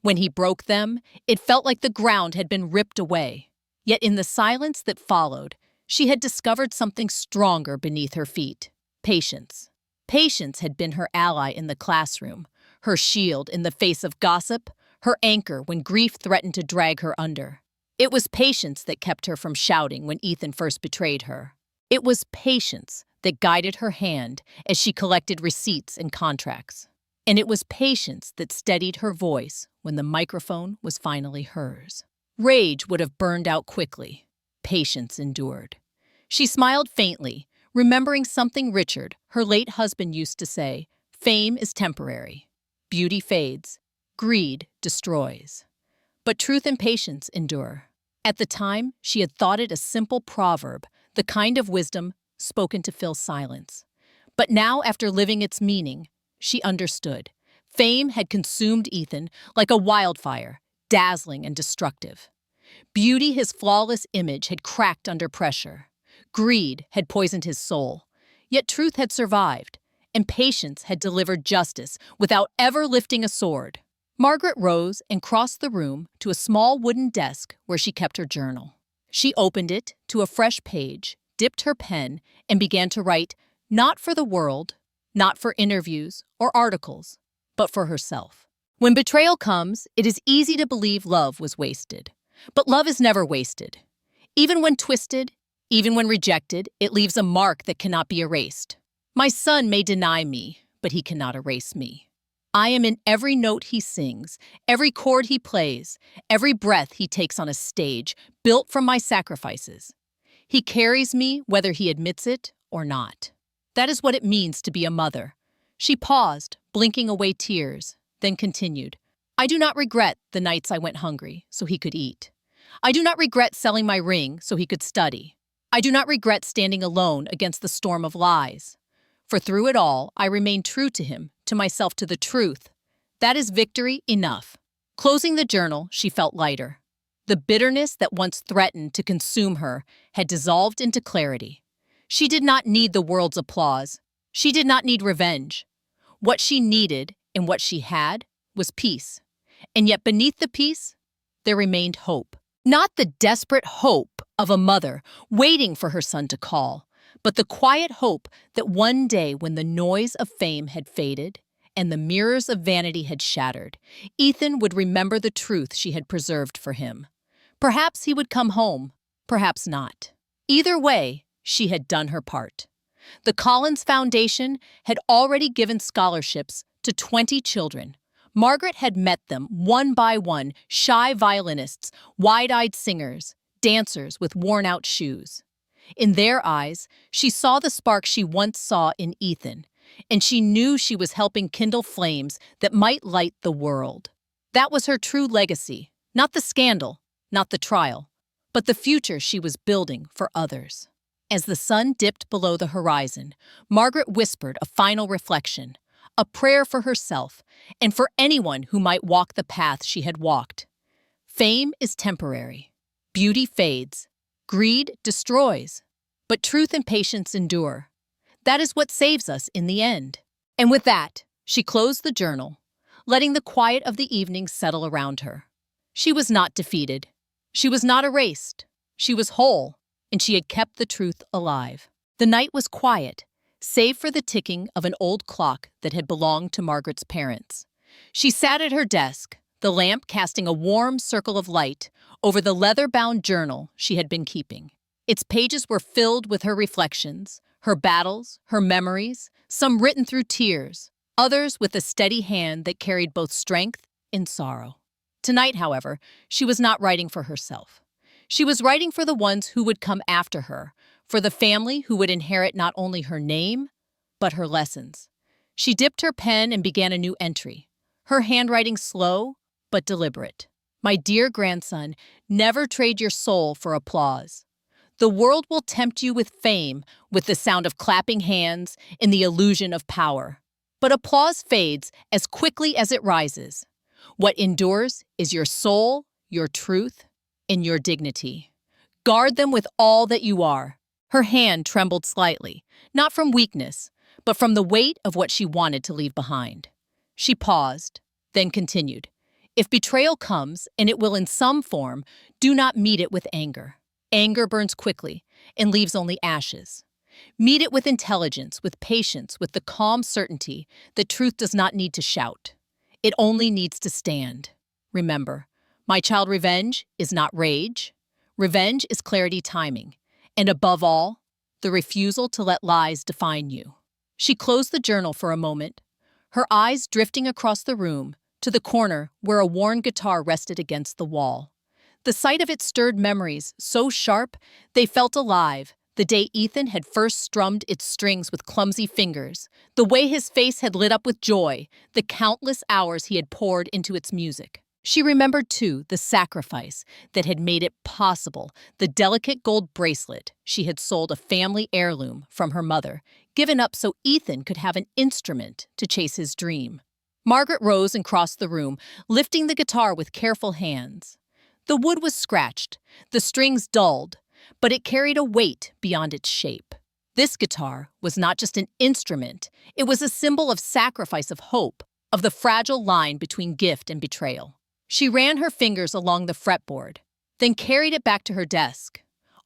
When he broke them, it felt like the ground had been ripped away. Yet in the silence that followed, she had discovered something stronger beneath her feet: patience. Patience had been her ally in the classroom, her shield in the face of gossip, her anchor when grief threatened to drag her under. It was patience that kept her from shouting when Ethan first betrayed her. It was patience that guided her hand as she collected receipts and contracts. And it was patience that steadied her voice when the microphone was finally hers. Rage would have burned out quickly. Patience endured. She smiled faintly, remembering something Richard, her late husband, used to say: "Fame is temporary. Beauty fades. Greed destroys. But truth and patience endure." At the time, she had thought it a simple proverb, the kind of wisdom spoken to fill silence. But now, after living its meaning, she understood. Fame had consumed Ethan like a wildfire, dazzling and destructive. Beauty, his flawless image, had cracked under pressure. Greed had poisoned his soul. Yet truth had survived, and patience had delivered justice without ever lifting a sword. Margaret rose and crossed the room to a small wooden desk where she kept her journal. She opened it to a fresh page, dipped her pen, and began to write, not for the world, not for interviews or articles, but for herself. When betrayal comes, it is easy to believe love was wasted. But love is never wasted. Even when twisted, even when rejected, it leaves a mark that cannot be erased. My son may deny me, but he cannot erase me. I am in every note he sings, every chord he plays, every breath he takes on a stage, built from my sacrifices. He carries me whether he admits it or not. That is what it means to be a mother. She paused, blinking away tears, then continued. I do not regret the nights I went hungry so he could eat. I do not regret selling my ring so he could study. I do not regret standing alone against the storm of lies. For through it all, I remained true to him, to myself, to the truth. That is victory enough. Closing the journal, she felt lighter. The bitterness that once threatened to consume her had dissolved into clarity. She did not need the world's applause. She did not need revenge. What she needed and what she had was peace. And yet beneath the peace, there remained hope. Not the desperate hope of a mother waiting for her son to call, but the quiet hope that one day when the noise of fame had faded and the mirrors of vanity had shattered, Ethan would remember the truth she had preserved for him. Perhaps he would come home, perhaps not. Either way, she had done her part. The Collins Foundation had already given scholarships to 20 children. Margaret had met them one by one, shy violinists, wide-eyed singers, dancers with worn-out shoes. In their eyes, she saw the spark she once saw in Ethan, and she knew she was helping kindle flames that might light the world. That was her true legacy, not the scandal, not the trial, but the future she was building for others. As the sun dipped below the horizon, Margaret whispered a final reflection, a prayer for herself and for anyone who might walk the path she had walked. Fame is temporary. Beauty fades. Greed destroys. But truth and patience endure. That is what saves us in the end. And with that, she closed the journal, letting the quiet of the evening settle around her. She was not defeated. She was not erased. She was whole, and she had kept the truth alive. The night was quiet, save for the ticking of an old clock that had belonged to Margaret's parents. She sat at her desk, the lamp casting a warm circle of light over the leather-bound journal she had been keeping. Its pages were filled with her reflections, her battles, her memories, some written through tears, others with a steady hand that carried both strength and sorrow. Tonight, however, she was not writing for herself. She was writing for the ones who would come after her, for the family who would inherit not only her name, but her lessons. She dipped her pen and began a new entry, her handwriting slow but deliberate. My dear grandson, never trade your soul for applause. The world will tempt you with fame, with the sound of clapping hands and the illusion of power. But applause fades as quickly as it rises. What endures is your soul, your truth, and your dignity. Guard them with all that you are. Her hand trembled slightly, not from weakness, but from the weight of what she wanted to leave behind. She paused, then continued. If betrayal comes, and it will in some form, do not meet it with anger. Anger burns quickly and leaves only ashes. Meet it with intelligence, with patience, with the calm certainty that truth does not need to shout. It only needs to stand. Remember, my child, revenge is not rage. Revenge is clarity timing. And above all, the refusal to let lies define you. She closed the journal for a moment, her eyes drifting across the room to the corner where a worn guitar rested against the wall. The sight of it stirred memories so sharp they felt alive. The day Ethan had first strummed its strings with clumsy fingers, the way his face had lit up with joy, the countless hours he had poured into its music. She remembered, too, the sacrifice that had made it possible, the delicate gold bracelet she had sold, a family heirloom from her mother, given up so Ethan could have an instrument to chase his dream. Margaret rose and crossed the room, lifting the guitar with careful hands. The wood was scratched, the strings dulled, but it carried a weight beyond its shape. This guitar was not just an instrument, it was a symbol of sacrifice, of hope, of the fragile line between gift and betrayal. She ran her fingers along the fretboard, then carried it back to her desk.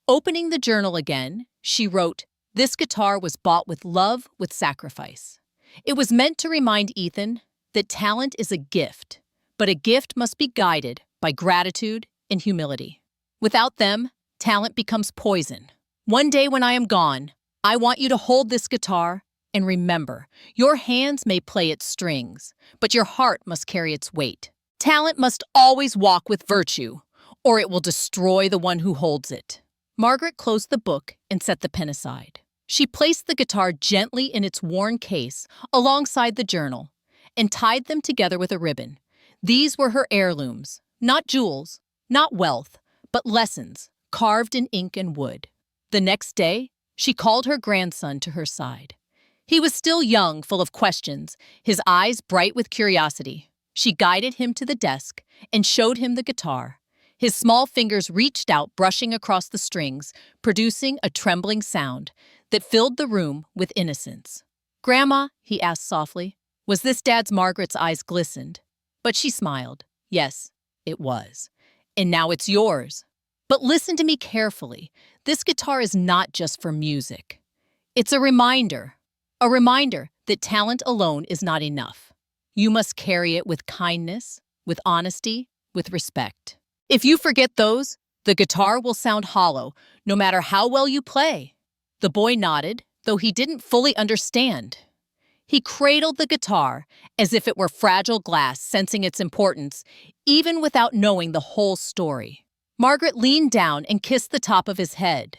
Opening the journal again, she wrote, "This guitar was bought with love, with sacrifice." It was meant to remind Ethan that talent is a gift, but a gift must be guided by gratitude and humility. Without them, talent becomes poison. One day when I am gone, I want you to hold this guitar and remember, your hands may play its strings, but your heart must carry its weight. Talent must always walk with virtue, or it will destroy the one who holds it. Margaret closed the book and set the pen aside. She placed the guitar gently in its worn case alongside the journal and tied them together with a ribbon. These were her heirlooms, not jewels, not wealth, but lessons carved in ink and wood. The next day, she called her grandson to her side. He was still young, full of questions, his eyes bright with curiosity. She guided him to the desk and showed him the guitar. His small fingers reached out, brushing across the strings, producing a trembling sound that filled the room with innocence. "Grandma," he asked softly, "was this Dad's?" Margaret's eyes glistened, but she smiled. "Yes, it was. And now it's yours. But listen to me carefully. This guitar is not just for music. It's a reminder that talent alone is not enough. You must carry it with kindness, with honesty, with respect. If you forget those, the guitar will sound hollow, no matter how well you play. The boy nodded, though he didn't fully understand. He cradled the guitar as if it were fragile glass, sensing its importance, even without knowing the whole story. Margaret leaned down and kissed the top of his head.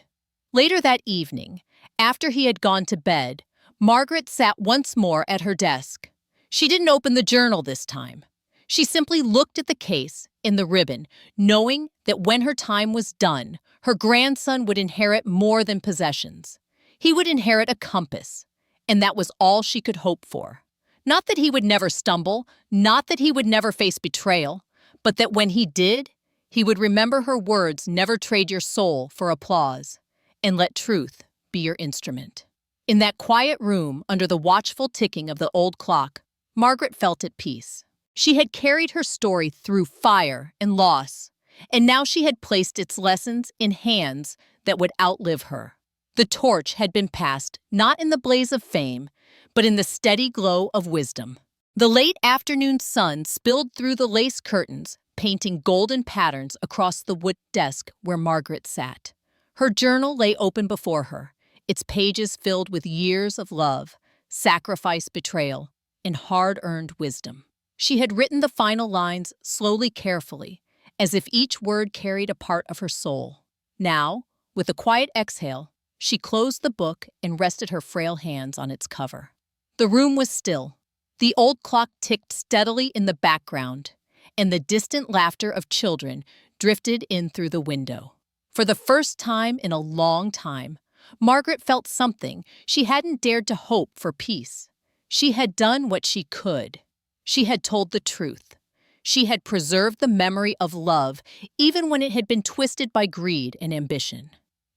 Later that evening, after he had gone to bed, Margaret sat once more at her desk. She didn't open the journal this time. She simply looked at the case in the ribbon, knowing that when her time was done, her grandson would inherit more than possessions. He would inherit a compass, and that was all she could hope for. Not that he would never stumble, not that he would never face betrayal, but that when he did, he would remember her words, "Never trade your soul for applause, and let truth be your instrument." In that quiet room, under the watchful ticking of the old clock, Margaret felt at peace. She had carried her story through fire and loss, and now she had placed its lessons in hands that would outlive her. The torch had been passed not in the blaze of fame, but in the steady glow of wisdom. The late afternoon sun spilled through the lace curtains, painting golden patterns across the wood desk where Margaret sat. Her journal lay open before her, its pages filled with years of love, sacrifice, betrayal, and hard-earned wisdom. She had written the final lines slowly, carefully, as if each word carried a part of her soul. Now, with a quiet exhale, she closed the book and rested her frail hands on its cover. The room was still. The old clock ticked steadily in the background, and the distant laughter of children drifted in through the window. For the first time in a long time, Margaret felt something she hadn't dared to hope for: peace. She had done what she could. She had told the truth. She had preserved the memory of love, even when it had been twisted by greed and ambition.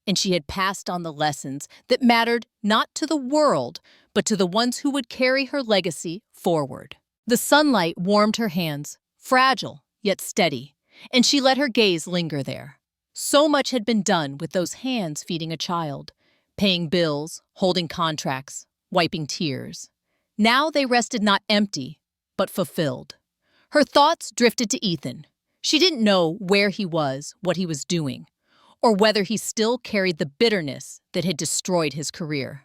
And she had passed on the lessons that mattered not to the world, but to the ones who would carry her legacy forward. The sunlight warmed her hands, fragile yet steady, and she let her gaze linger there. So much had been done with those hands feeding a child, paying bills, holding contracts, wiping tears. Now they rested not empty, but fulfilled. Her thoughts drifted to Ethan. She didn't know where he was, what he was doing, or whether he still carried the bitterness that had destroyed his career.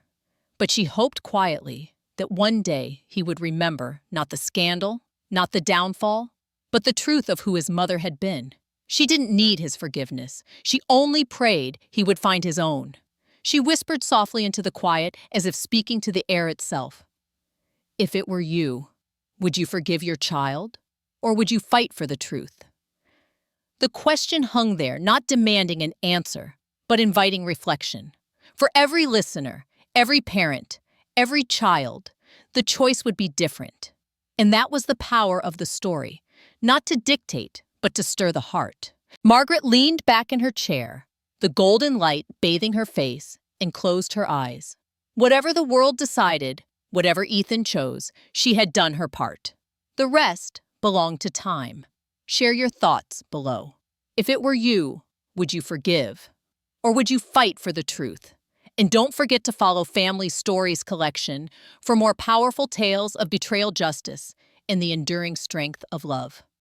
But she hoped quietly that one day he would remember not the scandal, not the downfall, but the truth of who his mother had been. She didn't need his forgiveness. She only prayed he would find his own. She whispered softly into the quiet, as if speaking to the air itself. "If it were you, would you forgive your child, or would you fight for the truth?" The question hung there, not demanding an answer, but inviting reflection. For every listener, every parent, every child, the choice would be different. And that was the power of the story, not to dictate, but to stir the heart. Margaret leaned back in her chair, the golden light bathing her face, and closed her eyes. Whatever the world decided, whatever Ethan chose, she had done her part. The rest belonged to time. Share your thoughts below. If it were you, would you forgive? Or would you fight for the truth? And don't forget to follow Family Stories collection for more powerful tales of betrayal, justice, and the enduring strength of love.